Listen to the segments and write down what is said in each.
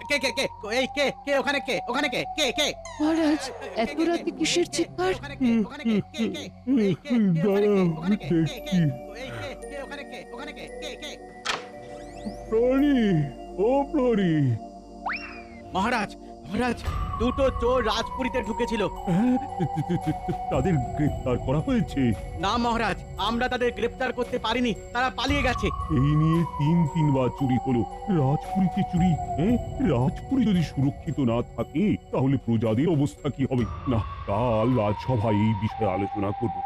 কে কে কে এই কে কে ওখানে কে ওখানে কে কে কে মহারাজ এত রাতে কিসের চিৎকার? ওখানে কে ওখানে কে কে কে এই কে কে ওখানে কে ওখানে কে কে কে এই কে কে ওখানে কে ওখানে কে কে কে প্রহরী, ও প্রহরী। মহারাজ মহারাজ দুটো চোর রাজপুরীতে ঢুকেছিল। হ্যাঁ, তাদের গ্রেফতার করা হয়েছে। না মহারাজ, আমরা তাদের গ্রেফতার করতে পারিনি, তারা পালিয়ে গেছে। এই নিয়ে তিনবার চুরি হলো। রাজপুরীতে চুরি, হ্যাঁ? রাজপুরী যদি সুরক্ষিত না থাকে তাহলে প্রজাদের অবস্থা কি হবে? না, কাল রাজসভায় এই বিষয়ে আলোচনা করব।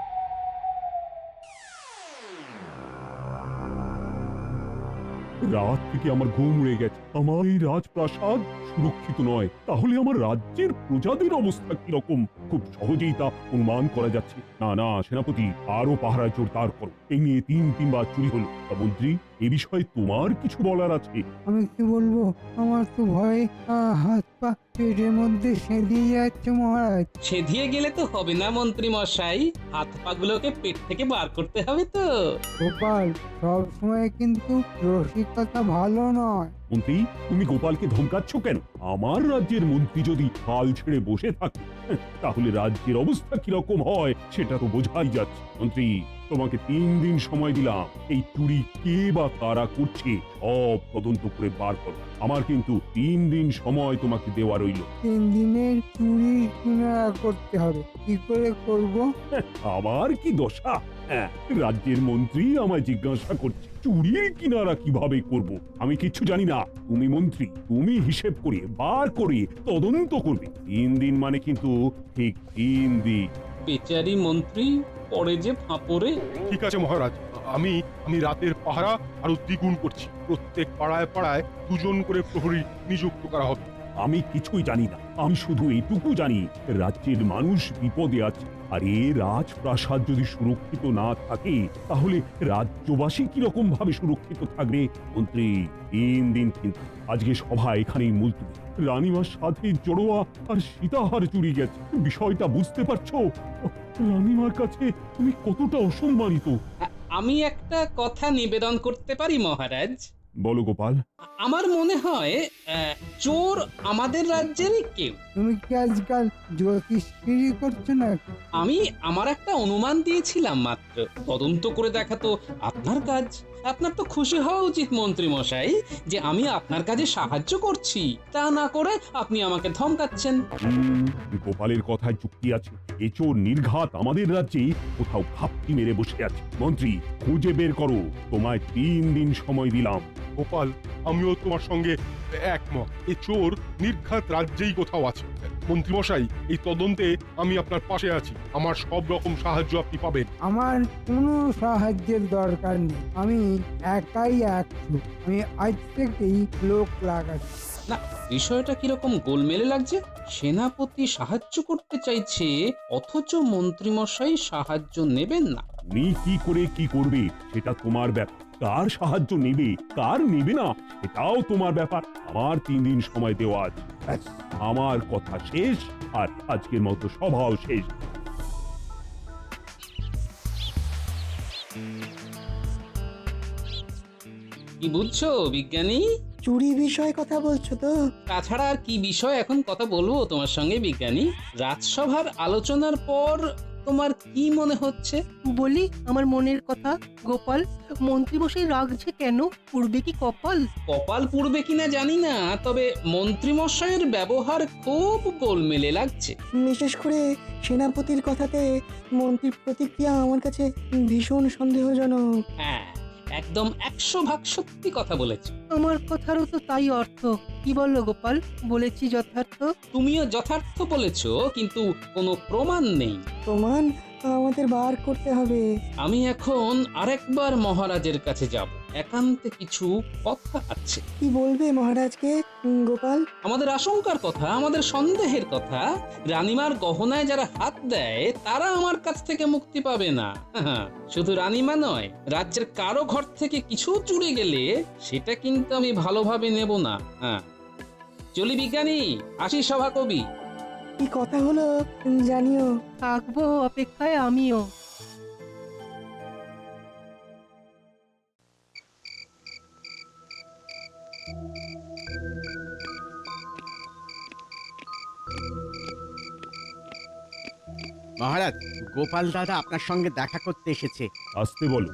রাত থেকে আমার ঘুম উড়ে গেছে। আমার এই রাজপ্রাসাদ সুরক্ষিত নয়, তাহলে আমার রাজ্যের প্রজাদের অবস্থা কিরকম? খুব সহজেই তা অনুমান করা যাচ্ছে। না না সেনাপতি, আরো পাহারা জোরদার করো। এই নিয়ে তিনবার চুরি হলো। তা মন্ত্রী, এ বিষয়ে তোমার কিছু বলার আছে? আমি কি বলবো, আমার তো ভয়ে হাত পা পেটের মধ্যে সেদিয়ে যাচ্ছে মহারাজ। সেধিয়ে গেলে তো হবে না মন্ত্রী মশাই, হাত পা গুলোকে পেট থেকে বার করতে হবে তো। গোপাল, সব সময় কিন্তু রসিকতা ভালো নয়। মন্ত্রী, তুমি গোপালকে ধমকাচ্ছ কেন? আমার রাজ্যের মন্ত্রী যদি হাল ছেড়ে বসে থাকে তাহলে রাজ্যের অবস্থা কিরকম হয় সেটা তো বোঝাই যাচ্ছে। মন্ত্রী, তোমাকে 3 দিন সময় দিলাম। এই চুরি কে বা কারা করছে সব তদন্ত করে বার করো। আমার কিন্তু 3 দিন সময় তোমাকে দেওয়া রইল। 3 দিনের চুরি কিনারা করতে হবে, কি করে করব? আমার কি দশা? হ্যাঁ, রাজ্যের মন্ত্রী আমায় জিজ্ঞাসা করছে চুরির কিনারা কিভাবে করব। আমি কিচ্ছু জানি না। তুমি মন্ত্রী, তুমি হিসেব করে বার করে তদন্ত করবে। 3 দিন মানে কিন্তু ঠিক 3 দিন। বেচারি মন্ত্রী পরে যে ফাঁপড়ে। ঠিক আছে মহারাজ, আমি আমি রাতের পাহারা আরো দ্বিগুণ করছি। প্রত্যেক পাড়ায় পাড়ায় 2জন করে প্রহরী নিযুক্ত করা হবে। আমি কিছুই জানি না। আমি শুধু এইটুকু জানি রাজ্যের মানুষ বিপদে আছে। আর এ রাজপ্রাসাদ যদি সুরক্ষিত না থাকে তাহলে রাজ্যবাসী কিরকম ভাবে সুরক্ষিত থাকবে? মন্ত্রী, 3 দিন কিন্তু। আজকে সভা এখানেই মুলতবি। রানীমার সাথে জড়োয়া আর সীতাহার চুরি গেছে। বিষয়টা বুঝতে পারছো? রানীমার কাছে তুমি কতটা অসম্মানিত। আমি একটা কথা নিবেদন করতে পারি মহারাজ? বলো গোপাল। আমার মনে হয় চোর আমাদের রাজ্যেরই কেউ। তুমি কি আজকাল জ্যোতিষগিরি করছো না? আমি আমার একটা অনুমান দিয়েছিলাম মাত্র। তদন্ত করে দেখা তো আপনার কাজ। আপনার তো খুশি হওয়া উচিত মন্ত্রী মশাই যে আমি আপনার কাজে সাহায্য করছি। তা না করে আপনি আমাকে ধমকাচ্ছেন। গোপালের কথায় যুক্তি আছে। এ চোর নির্ঘাত আমাদের রাজ্যে কোথাও ঘাপটি মেরে বসে আছে। মন্ত্রী, খুঁজে বের করো। তোমায় 3 দিন সময় দিলাম। গোপাল, আমিও তোমার সঙ্গে একমত। এ চোর নির্ঘাত রাজ্যেই কোথাও আছে। মন্ত্রীমশাই, এই তদন্তে আমি আপনার পাশে আছি। আমার সব রকম সাহায্য আপনি পাবেন। আমার কোনো সাহায্যের দরকার নেই, আমি একাই 100। আমি আজ থেকেই লোক লাগাচ্ছি। না, বিষয়টা কিরকম গোলমেলে লাগছে। সেনাপতি সাহায্য করতে চাইছে অথচ মন্ত্রীমশাই সাহায্য নেবেন না। তুমি কি করে কি করবে সেটা তোমার ব্যাপার। কার সাহায্য নেবে কার নেবে না সেটাও তোমার ব্যাপার। আমার 3 দিন সময় দেওয়া আছে। ব্যাস, আমার কথা শেষ। আর আজকের মতো সভাও শেষ। কি বুঝছো বিজ্ঞানী? চুরি বিষয়ে কথা বলছো তো? তাছাড়া আর কি বিষয় এখন কথা বলবো তোমার সঙ্গে বিজ্ঞানী? রাজসভার আলোচনার পর তোমার কি মনে হচ্ছে? বলি আমার মনের কথা। গোপাল, মন্ত্রীমশাই রাগছে কেন? পূর্বে কি কপাল? কপাল পুড়বে কিনা জানি না, তবে মন্ত্রীমশাইয়ের ব্যবহার খুব গোলমেলে লাগছে। বিশেষ করে সেনাপতির কথাতে মন্ত্রীর প্রতিক্রিয়া আমার কাছে ভীষণ সন্দেহজনক। হ্যাঁ, একদম 100 ভাগ সত্যি কথা বলেছে। আমার কথারও তো তাই অর্থ। কি বললো গোপাল? বলেছি যথার্থ। তুমিও যথার্থ বলেছো, কিন্তু কোনো প্রমাণ নেই। প্রমাণ আমাদের বার করতে হবে। আমি এখন আরেকবার মহারাজের কাছে যাব, একান্তে কিছু কথা আছে। কি বলবে মহারাজকে গোপাল? আমাদের আশঙ্কার কথা, আমাদের সন্দেহের কথা। রানীমার গহনায় যারা হাত দেয় তারা আমার কাছ থেকে মুক্তি পাবে না। শুধু রানীমা নয়, রাজ্যের কারো ঘর থেকে কিছু চুরি গেলে সেটা কিন্তু আমি ভালোভাবে নেব না। হ্যাঁ, চলি বিজ্ঞানী, আসি সভা কবি। কি কথা হলো জানিও। থাকবো অপেক্ষায় আমিও। মহারাজ, গোপাল দাদা আপনার সঙ্গে দেখা করতে এসেছে। আসতে বলো।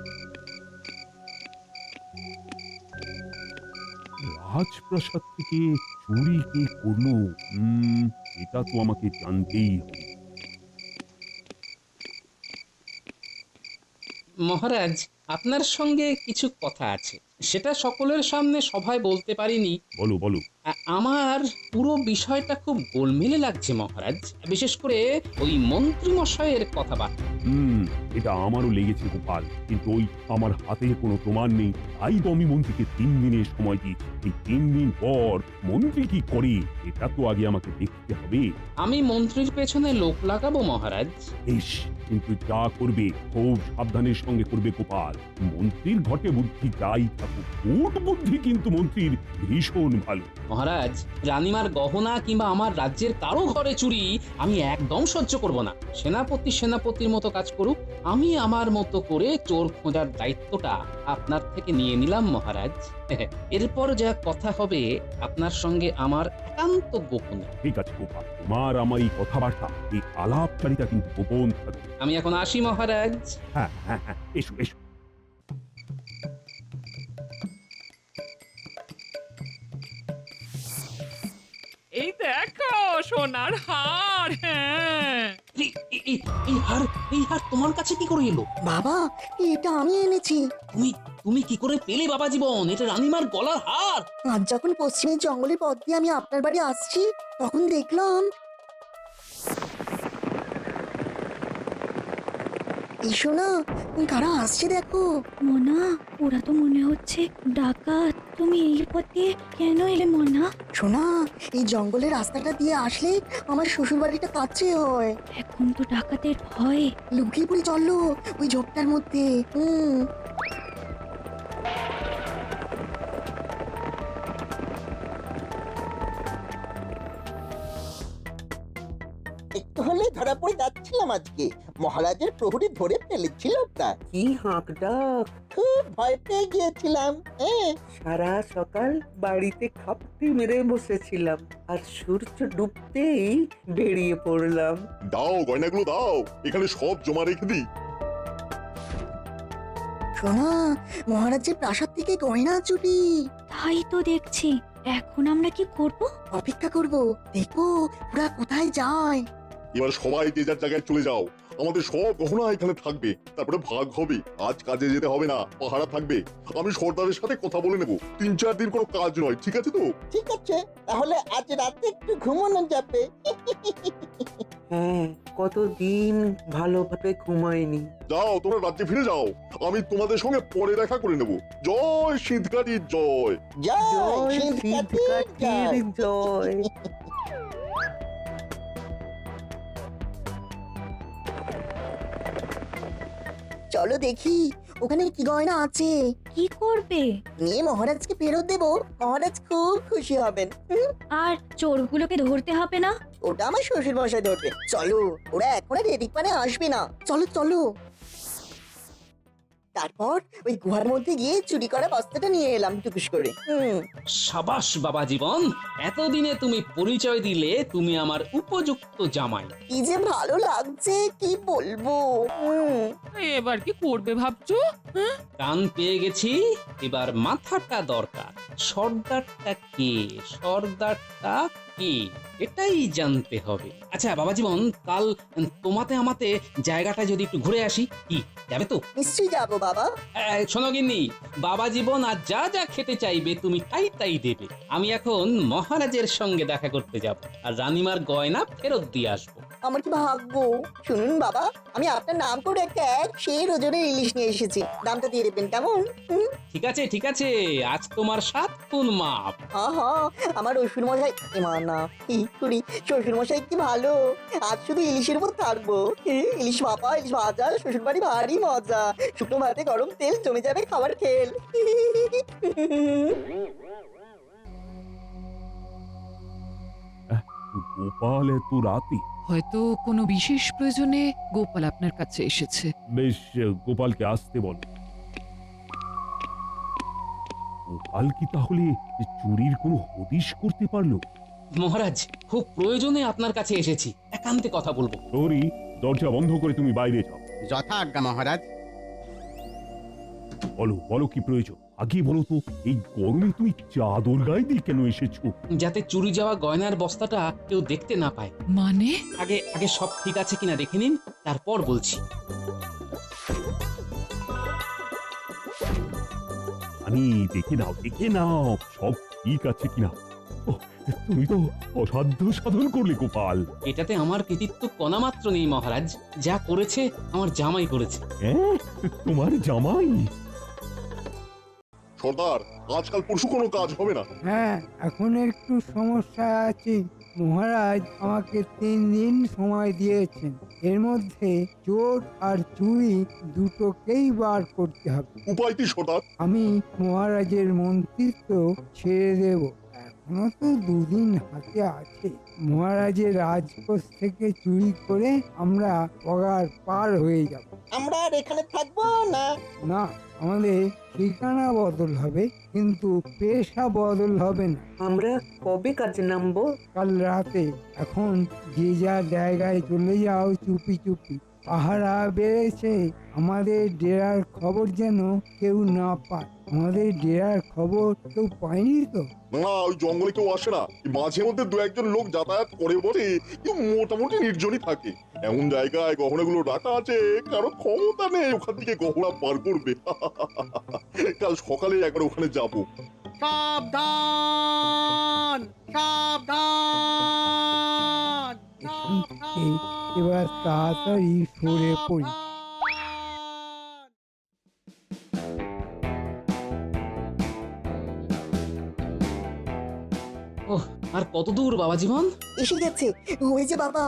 রাজপ্রাসাদ থেকে চুরি কে করলো? এটা তো আমাকে জানতেই হবে। মহারাজ, আপনার সঙ্গে কিছু কথা আছে, সেটা সকলের সামনে সভায় বলতে পারিনি। বলো বলো। আমার পুরো বিষয়টা খুব গোলমেলে লাগছে মহারাজ, বিশেষ করে ওই মন্ত্রী মশাইয়ের কথাবার্তা। এটা আমারও লেগেছে গোপাল, কিন্তু ওই আমার হাতে কোনো প্রমাণ নেই। তাই তো আমি মন্ত্রীকে 3 দিনের সময় দিয়েছি। এই 3 দিন পর মন্ত্রী কি করে এটা তো আগে আমাকে দেখতে হবে। আমি মন্ত্রীর পেছনে লোক লাগাবো মহারাজ। বেশ, কিন্তু যা করবে খুব সাবধানের সঙ্গে করবে গোপাল। মন্ত্রীর ঘটে বুদ্ধি যাই থাকুক, কূট বুদ্ধি কিন্তু মন্ত্রীর ভীষণ ভালো। মহারাজ, রানীমার গহনা কিংবা আমার রাজ্যের কারো ঘরে চুরি আমি একদম সহ্য করব না। সেনাপতির মতো কাজ করুক, আমি আমার মতো করে চোর খোঁজার দায়িত্বটা আপনার থেকে নিয়ে নিলাম মহারাজ। এরপর যা কথা হবে আপনার সঙ্গে আমার একান্ত গোপনে। ঠিক আছে গোপাল, তোমার আমার এই কথাবার্তা, এই আলাপচারিতা কিন্তু গোপন থাকবে। আমি এখন আসি মহারাজ। হ্যাঁ, এসো এসো। এই দেখো সোনার হার। হ্যাঁ, এই হার তোমার কাছে কি করে এলো? বাবা, এটা আমি এনেছি। তুমি কি করে পেলে বাবা জীবন? এটা রানীমার গলার হার। আজ যখন পশ্চিমের জঙ্গলের পথ দিয়ে আমি আপনার বাড়ি আসছি, তখন দেখলাম। এসো না, কারা আসছে দেখো। মোনা, ওরা তো মনে হচ্ছে ডাকাত। তুমি এই পথে কেন এলে মোনা? শোনা, এই জঙ্গলের রাস্তাটা দিয়ে আসলে আমার শ্বশুর বাড়িটা কাছে হয়। এখন তো ডাকাতের ভয়। লুকিয়ে পড়ে চললো ওই ঝোপটার মধ্যে। একটু হলে ধরা পড়ে যাচ্ছিলাম আজকে। মহারাজের প্রহরী ধরে ফেলেছিল ওটা। কি হাঁক ডাক! খুব ভয় পেয়ে গিয়েছিলাম। সারা সকাল বাড়িতে খাপটি মেরে বসেছিলাম, আর সূর্য ডুবতেই বেরিয়ে পড়লাম। দাও, গয়নাগুলো দাও, এখানে সব জমা রেখে দিই। শোনা, মহারাজের প্রাসাদ থেকে গয়না চুরি। তাই তো দেখছি। এখন আমরা কি করব? অপেক্ষা করব, দেখো ওরা কোথায় যায়। এবার সবাই যে যার জায়গায় চলে যাও। আমাদের সব গহনা এখানে থাকবে, তারপরে ভাগ হবে। আজ কাজে যেতে হবে না, পাহারা থাকবে। আমি সর্দারের সাথে কথা বলে নেব। 3-4 দিন কোনো কাজ নয়, ঠিক আছে তো? ঠিক আছে, তাহলে আজ রাতে একটু ঘুমানো যাবে। হ্যাঁ, কতদিন ভালোভাবে ঘুমাইনি। যাও, তোমরা রাজ্যে ফিরে যাও। আমি তোমাদের সঙ্গে পরে দেখা করে নেব। জয় শীতকাঠির জয়। জয় শীতকাঠির জয়। চলো দেখি ওখানে কি গয়না আছে। কি করবে? নিয়ে মহারাজকে ফেরত দেব, মহারাজ খুব খুশি হবেন। আর চোরগুলোকে ধরতে হবে না? ওটা আমার শ্বশুর মশাই ধরবে। চলো, ওরা এখন আর এদিক পানে আসবে না। চলো চলো। তারপর ওই গুহার মধ্যে গিয়ে চুরি করা বস্তাটা নিয়ে এলাম টুকুস করে। সাবাস বাবা জীবন, এতদিনে তুমি পরিচয় দিলে তুমি আমার উপযুক্ত জামাই। কি যে ভালো লাগছে কি বলবো। এবার কি করবে ভাবছো? কান পেয়ে গেছি, এবার মাথাটা দরকার। সর্দারটা কে? সর্দারটা কে এটাই জানতে হবে। আচ্ছা বাবা জীবন, কাল তোমাতে আমাতে জায়গাটা যদি একটু ঘুরে আসি, কি যাবে তো? নিশ্চয়ই যাবো বাবা। শোনো গিন্নি, বাবা জীবন আর যা যা খেতে চাইবে তুমি তাই তাই দেবে। আমি এখন মহারাজের সঙ্গে দেখা করতে যাব, আর রানীমার গয়না ফেরত দিয়ে আসবো। আমার কি ভাগ্য। শুনুন বাবা, আমি আপনার নাম করে একটা সেই ওজনের ইলিশ নিয়ে এসেছি। দামটা দিয়ে দেবেন কেমন? ঠিক আছে ঠিক আছে, আজ তোমার 7 গুণ মাপ। আমার শ্বশুর মশাই না শ্বশুর মশাই কি ভালো। আজ শুধু ইলিশের উপর থাকবো। ইলিশ ভাপা, ইলিশ ভাজা, শ্বশুর বাড়ি ভারী মজা। শুকনো ভাতে গরম তেল জমে যাবে খাবার খেল। গোপাল এত রাতে? হয়তো কোনো বিশেষ প্রয়োজনে গোপাল আপনার কাছে এসেছে। বেশ, গোপালকে আসতে বল। গোপাল কি তাহলে চুরির কোনো হদিশ করতে পারলো? মহারাজ, খুব প্রয়োজনে আপনার কাছে এসেছি, একান্তে কথা বলবো। তোরই দরজা বন্ধ করে তুমি বাইরে যাও। যথাজ্ঞা মহারাজ। বলো বলো কি প্রয়োজন, আগে বলো তো। এই গরমে তুমি চাদর গায়ে দিয়ে কেন এসেছো? যাতে চুরি যাওয়া গয়নার বস্তাটা কেউ দেখতে না পায়। মানে আগে আগে সব ঠিক আছে কিনা দেখে নিন, তারপর বলছি। আমি দেখে নাও সব ঠিক আছে কিনা। ওহ, তুমি তো অসাধ্য সাধন করলে গোপাল। এটাতে আমার কৃতিত্ব কণামাত্র নেই মহারাজ, যা করেছে আমার জামাই করেছে। হ্যাঁ, তোমার জামাই? সর্দার, আজকাল পরশু কোনো কাজ হবে না। হ্যাঁ, এখন একটু সমস্যা আছে। মহারাজ আমাকে 3 দিন সময় দিয়েছেন। এর মধ্যে চোর আর চুরি দুটোকেই বার করতে হবে। উপায় কি সর্দার? আমি মহারাজের মন্ত্রিত্ব ছেড়ে দেব। এখনো তো 2 দিন হাতে আছে। মহারাজের রাজকোষ থেকে চুরি করে আমরা পগার পার হয়ে যাব। আমরা আর এখানে থাকবো না। না, আমাদের ঠিকানা বদল হবে, কিন্তু পেশা বদল হবে না। আমরা কবে কাজে নামবো? কাল রাতে। এখন যে যার জায়গায় চলে যাও চুপি চুপি। পাহারা বেড়েছে, আমাদের ডেরার খবর যেন কেউ না পায়। আমাদের ডেরার খবর কেউ পায়নি তো? না, ওই জঙ্গলে কেউ আসে না। মাঝে মধ্যে 2-1 লোক যাতায়াত করে বটে, কিন্তু মোটামুটি নির্জনই থাকে। এমন জায়গায় গহনাগুলো রাখা আছে, কারো ক্ষমতা নেই ওখান থেকে গহনা পার করবে। কাল সকালে একবার ওখানে যাব। সাবধান সাবধান। এখান থেকে এবার তাড়াতাড়ি সরে পড়ি। ওহ, আর কত দূর বাবা জীবন? এসে গেছে, ওই যে বাবা,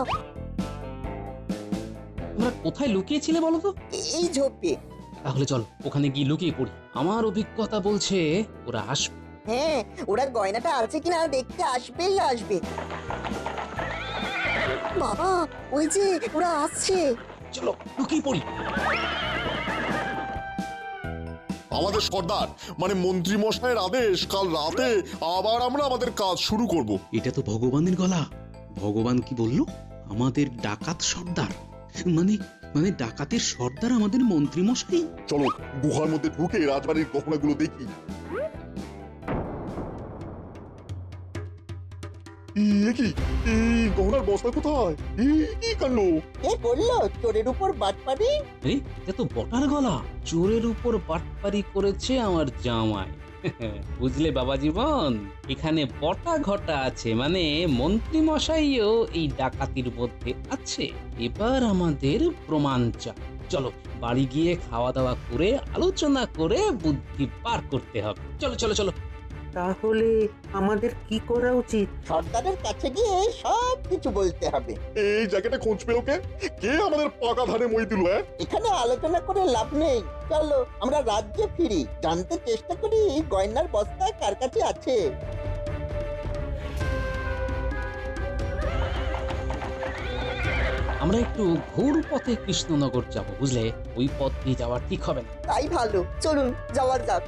তোমরা কোথায় লুকিয়েছিলে বলো তো? এই ঝোপে। তাহলে চল ওখানে গিয়ে লুকিয়ে পড়ি। আমার অভিজ্ঞতা বলছে ওরা আসবে। হ্যাঁ, ওরা গয়নাটা আছে কিনা দেখতে আসবেই আসবে। বাবা, ওই যে ওরা আসছে। চলো লুকিয়ে পড়ি। আমাদের সর্দার মানে মন্ত্রী মশাইয়ের আদেশ, কাল রাতে আবার আমরা আমাদের কাজ শুরু করব। এটা তো ভগবানের গলা। ভগবান কি বলল? আমাদের ডাকাত সর্দার, মানে মানে ডাকাতের সর্দার আমাদের মন্ত্রী মশাই। চলো গুহার মধ্যে ঢুকে রাজবাড়ির গহনাগুলো দেখি। কি এই গহনার বস্তা কোথায়? কি কাণ্ড! কে করলো চোরের উপর বাটপারি? আরে এটা তো বটার গলা। চোরের উপর বাটপারি করেছে আমার জামাই। বুঝলে বাবা জীবন, এখানে বটা ঘটা আছে, মানে মন্ত্রী মশাইও এই ডাকাতির মধ্যে আছে। এবার আমাদের প্রমাণ চাই। চলো বাড়ি গিয়ে খাওয়া দাওয়া করে আলোচনা করে বুদ্ধি পার করতে হবে। চলো চলো চলো। তাহলে আমাদের কি করা উচিত? সর্দারের কাছে গিয়ে সব কিছু বলতে হবে। এই জায়গাটা খোঁজ পেল কে? কে আমাদের পাকা ধারে মই দিল? এখানে আলোচনা করে লাভ নেই। চলো আমরা রাজ্যে ফিরি, জানতে চেষ্টা করি গয়নার বস্তা কার কাছে আছে। আমরা একটু ঘুর পথে কৃষ্ণনগর যাব, বুঝলে? ওই পথ দিয়ে যাওয়া ঠিক হবে না। তাই ভালো, চলুন যাওয়া যাক।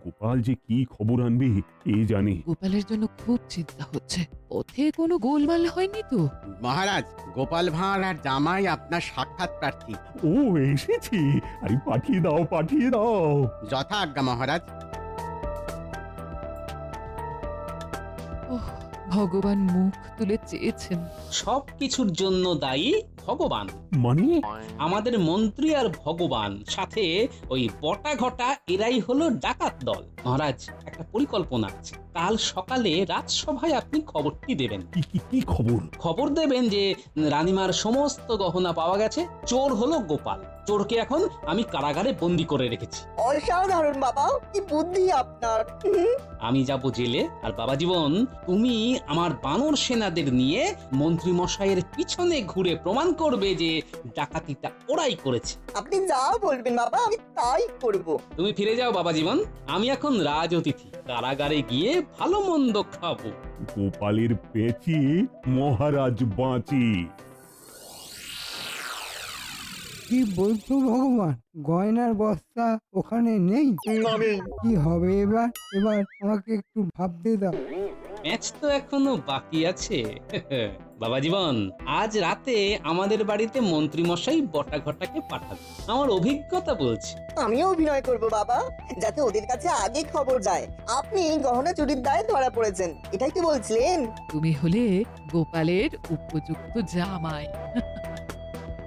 গোপাল যে কি খবর আনবে কে জানে। গোপালের জন্য খুব চিন্তা হচ্ছে। পথে কোনো গোলমাল হয়নি তো? মহারাজ, গোপাল ভাঁড় আর জামাই আপনার সাক্ষাৎ প্রার্থী। ও এসেছি, আরে পাঠিয়ে দাও পাঠিয়ে দাও। যথাজ্ঞা মহারাজ। ওহ, ভগবান মুখ তুলে চেয়েছেন। সব কিছুর জন্য দায়ী ভগবান। মানে আমাদের মন্ত্রী আর ভগবান, সাথে ওই বটা ঘটা, এরাই হলো ডাকাত দল। মহারাজ, একটা পরিকল্পনা আছে। কাল সকালে রাজসভায় আপনি খবরটি দেবেন। কি খবর? খবর দেবেন যে রানীমার সমস্ত গহনা পাওয়া গেছে। চোর হলো গোপাল। চোরকে এখন আমি কারাগারে বন্দি করে রেখেছি। অসাধারণ বাবা, কি বুদ্ধি আপনার। আমি যাব জেলে, আর বাবা জীবন তুমি আমার বানর সেনাদের নিয়ে মন্ত্রী মশাইয়ের পিছনে ঘুরে প্রমাণ করবে যে ডাকাতিটা ওরাই করেছে। আপনি যা বলবেন বাবা, আমি তাই করব। তুমি ফিরে যাও বাবা জীবন, আমি এখন রাজ অতিথি। কারাগারে গিয়ে ভালো মন্দ খাবো। গোপালের পেঁচি মহারাজ বাঁচি। কি বলছো ভগবান, গয়নার বস্তা ওখানে নেই? না নেই। কি হবে এবার? এবার আমাকে একটু ভাবতে দাও। ম্যাচ তো এখনো বাকি আছে। বাবা জীবন, আজ রাতে আমাদের বাড়িতে মন্ত্রী মশাই বটা ঘটাকে পাঠাবে। আমার অভিজ্ঞতা বলছে। আমিও অভিনয় করব বাবা, যাতে ওদের কাছে আগে খবর যায় আপনি গহনা চুরির দায়ে ধরা পড়েছেন। এটাই কি বলছিলেন? তুমি হলে গোপালের উপযুক্ত জামাই।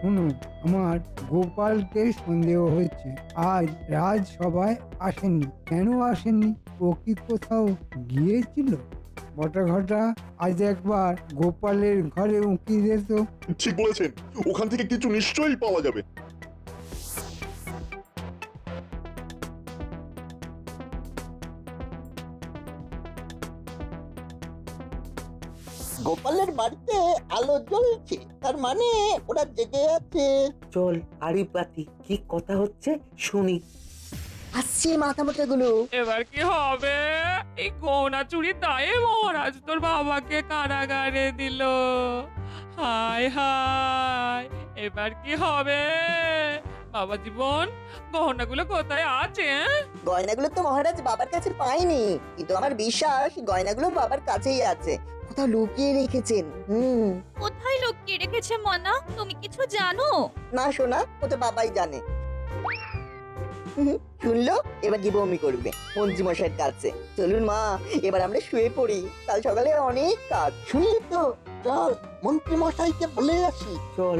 শুনুন, আমার গোপালকে সন্দেহ হচ্ছে। আজ রাজসভায় আসেননি। কেন আসেননি? ও কি কোথাও গিয়েছিল? বটাঘটা আজ একবার গোপালের ঘরে উঁকি দিত। ঠিক বলেছেন, ওখান থেকে কিছু নিশ্চয়ই পাওয়া যাবে। গোপালের বাড়িতে আলো জ্বলছে, তার মানে ওরা জেগে আছে। চল আড়ি পাতি, কি কথা হচ্ছে শুনি। আসছে মাথা মোটা গুলো। এবার কি হবে? এই গহনা চুরি দায়ে মহারাজ তোর বাবাকে কারাগারে দিল। হায় হায়, এবার কি হবে? বাবা জীবন, গহনাগুলো কোথায় আছে? গয়নাগুলো তো মহারাজ বাবার কাছে পাইনি, কিন্তু আমার বিশ্বাস গয়নাগুলো বাবার কাছেই আছে, কোথাও লুকিয়ে রেখেছেন। কোথায় লুকিয়ে রেখেছে মনা? তুমি কিছু জানো? না সোনা, ও তো বাবাই জানে। শুনলো, এবার গিয়ে বমি করবে মন্ত্রী মশাইয়ের কাছে। চলুন মা, এবার আমরা শুয়ে পড়ি, কাল সকালে অনেক কাজ। শুনলি তো, চল মন্ত্রী মশাইকে বলে আসি। চল।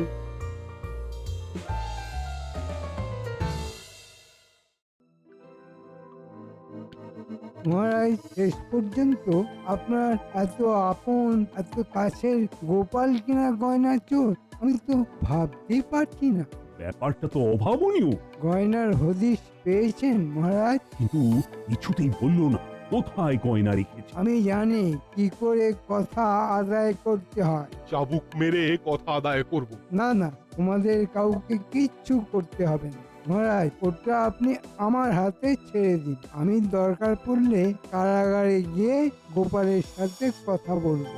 মহারাজ, শেষ পর্যন্ত আপনার এত আপন, এত কাছের গোপাল কিনা গয়না চোর, আমি তো ভাবতেই পারছি না। ব্যাপারটা তো অভাবনীয়। গয়নার হদিশ পেয়েছেন মহারাজ? কিন্তু কিছুতেই বললো না কোথায় গয়না রেখেছে। আমি জানি কি করে কথা আদায় করতে হয়। চাবুক মেরে কথা আদায় করব। না না, তোমাদের কাউকে কিচ্ছু করতে হবে না মহারাজ, ওটা আপনি আমার হাতে ছেড়ে দিন। আমি দরকার পড়লে কারাগারে গিয়ে গোপালের সাথে কথা বলবো।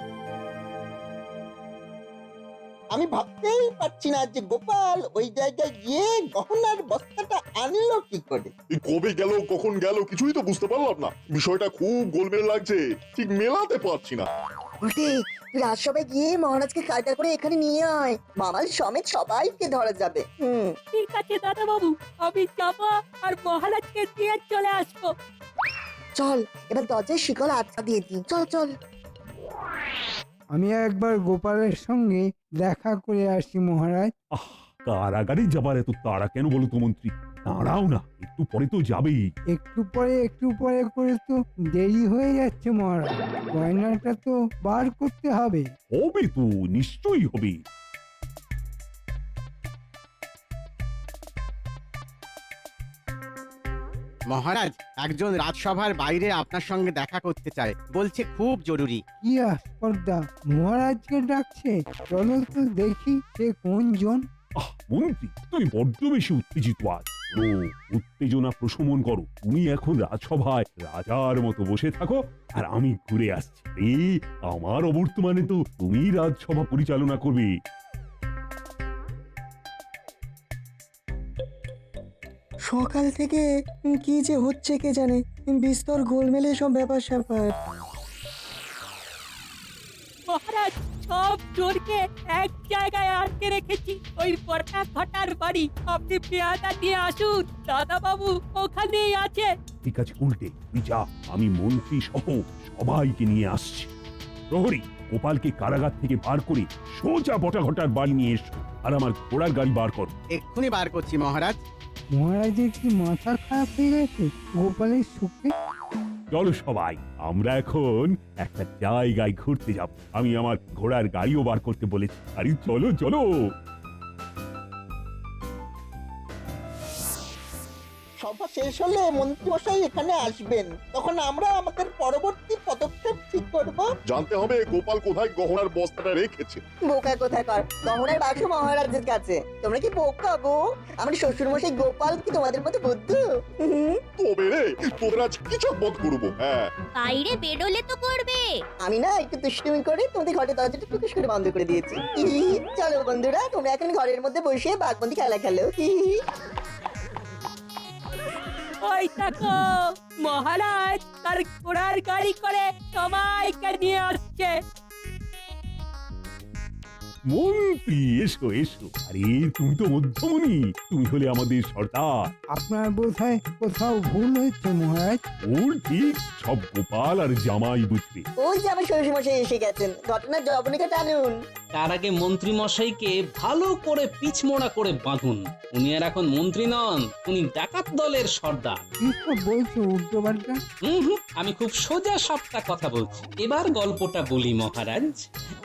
আমি ভাবতেই পারছি না যে গোপাল ওই জায়গায় গিয়ে গহনার বস্তাটা আনলো কি করে। এই কবে গেল, কখন গেল, কিছুই তো বুঝতে পারলাম না। বিষয়টা খুব গোলমেল লাগছে, ঠিক মেলাতে পারছি না। উল্টে রাজসভায় গিয়ে মহারাজকে কায়দা করে এখানে নিয়ে আয়, মামাল সমেত সবাইকে ধরা যাবে। ঠিক আছে দাদা বাবু, আমি যাবো আর মহারাজকে দিয়ে চলে আসবো। চল, এবার দরজায় শিকল আটকা দিয়ে দিই। চল চল। আমি একবার গোপালের সঙ্গে দেখা করে আসি মহারাজ। কারাগারে যাবার এত তাড়া কেন বলো তো মন্ত্রী? দাঁড়াও না, একটু পরে তো যাবেই। একটু পরে করে তো দেরি হয়ে যাচ্ছে মহারাজ। গয়নাটা তো বার করতে হবে। হবে তো, নিশ্চয়ই হবে। মহারাজ, একজন রাজসভার বাইরে আপনার সঙ্গে দেখা করতে চায়, বলছে খুব জরুরি। কি আস্পর্ধা, মহারাজকে ডাকছে। চলো তো দেখি সে কোন জন। মন্ত্রী, তুমি বড্ড বেশি উত্তেজিত আজ। উত্তেজনা প্রশমন করো। তুমি এখন রাজসভায় রাজার মতো বসে থাকো, আর আমি ঘুরে আসছি। আমার অবর্তমানে তো তুমি রাজসভা পরিচালনা করবে। সকাল থেকে কি যে হচ্ছে কে জানে, বিস্তর গোলমেলে সব ব্যাপার স্যাপার। মহারাজ, সব চোরকে এক জায়গায় আটকে রেখেছি, ওই বটা ঘটার বাড়ি। আপনি পেয়াদা নিয়ে আসুন, দাদা বাবু ওখানেই আছে। ঠিক আছে উল্টে, তুই যা, আমি মন্ত্রী সহ সবাইকে নিয়ে আসছি। প্রহরী, গোপালকে কারাগার থেকে বার করে সোজা বটাঘটার বাড়ি নিয়ে এসো, আর আমার ঘোড়ার গাড়ি বার করো। এক্ষুনি বার করছি মহারাজ। মহারাজের কি মাথা খারাপ হয়ে গেছে গোপালের সুখে? চলো সবাই, আমরা এখন একটা জায়গায় ঘুরতে যাব। আমি আমার ঘোড়ার গাড়িও বার করতে বলেছি। আরে চলো চলো। সভা শেষ হলে মন্ত্রীমশাই এখানে আসবেন, তখন আমরা আমাদের পরবর্তী পদক্ষেপ ঠিক করব। জানতে হবে গোপাল কোথায় গহনার বস্তাটা রেখেছে। বোকা কোথায় কর, গহনার বাক্স মহারাজের কাছে। তোমরা কি বোকা গো? আমার শ্বশুর মশাই গোপাল কি তোমাদের মতো বুদ্ধু? তবে রে তোদের আজ কিছু বধ করবো। হ্যাঁ বাইরে বেরোলে তো করবে। আমি না একটু দুষ্টুমি করে তোমাদের ঘরের দরজাটা টুকুস করে বন্ধ করে দিয়েছি। চলো বন্ধুরা, তোমরা এখন ঘরের মধ্যে বসে বাঘবন্দি খেলা খেলো। ওই দেখো, মহারাজ তার ঘোড়ার গাড়ি করে সবাইকে নিয়ে আসছে। মন্ত্রী এসো এসো। আরে তুমি তো মধ্যমণি, তুমি হলে আমাদের সর্দার। আপনার বোধহয় কোথাও ভুল হচ্ছে মহারাজ। ওর ঠিক সব গোপাল আর জামাই বুঝবে। ওই যে আমার শ্বশুর মশাই এসে গেছেন, ঘটনার জবনিকা টানুন। তার আগে মন্ত্রী মশাইকে ভালো করে পিছমোড়া করে বাঁধুন। উনি আর এখন মন্ত্রী নন, উনি ডাকাত দলের সর্দার। কি সব বলছো উল্টো পাল্টা? আমি খুব সোজা সাপটা কথা বলছি। এবার গল্পটা বলি মহারাজ।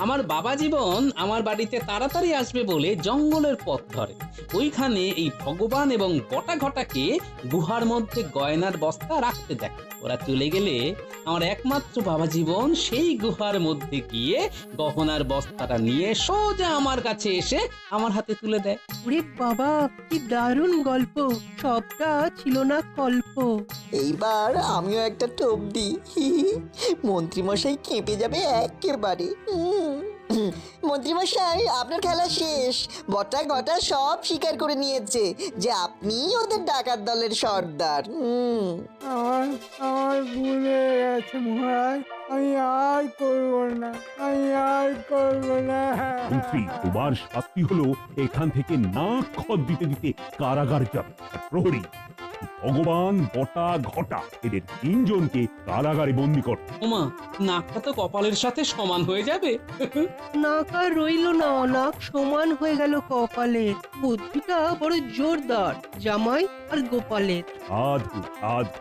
আমার বাবা জীবন আমার বাড়িতে তাড়াতাড়ি আসবে বলে জঙ্গলের পথ ধরে। ওইখানে এই ভগবান এবং বটা ঘটাকে গুহার মধ্যে গয়নার বস্তা রাখতে দেখে। ওরা চলে গেলে আমার একমাত্র বাবা জীবন সেই গুহার মধ্যে গিয়ে গহনার বস্তাটা নিয়ে সোজা আমার কাছে এসে আমার হাতে তুলে দেয়। ওরে বাবা, কি দারুণ গল্প, সবটা ছিল না কল্প। এইবার আমিও একটা টোপ দিই। মন্ত্রীমশাই কেঁপে যাবে একেবারে। মন্ত্রীমশাই, আপনার খেলা শেষ। বটা ঘটা সব স্বীকার করে নিয়েছে যে আপনি ওদের ডাকাত দলের সর্দার। আমার ভুল হয়ে গেছে মহারাজ, আমি আর করবো না, আমি আর করবো না। মন্ত্রী, তোমার শাস্তি হলো এখান থেকে নাক খত দিতে দিতে কারাগার যাবে। আর প্রহরী ভগবান বটা ঘটা এদের তিনজনকে কারাগারে বন্দি কর। ওমা, নাকটা তো কপালের সাথে সমান হয়ে যাবে। নাক আর রইল না, নাক সমান হয়ে গেল কপালের। বুদ্ধিটা বড় জোরদার জামাই আর গোপালের। সাধু সাধু।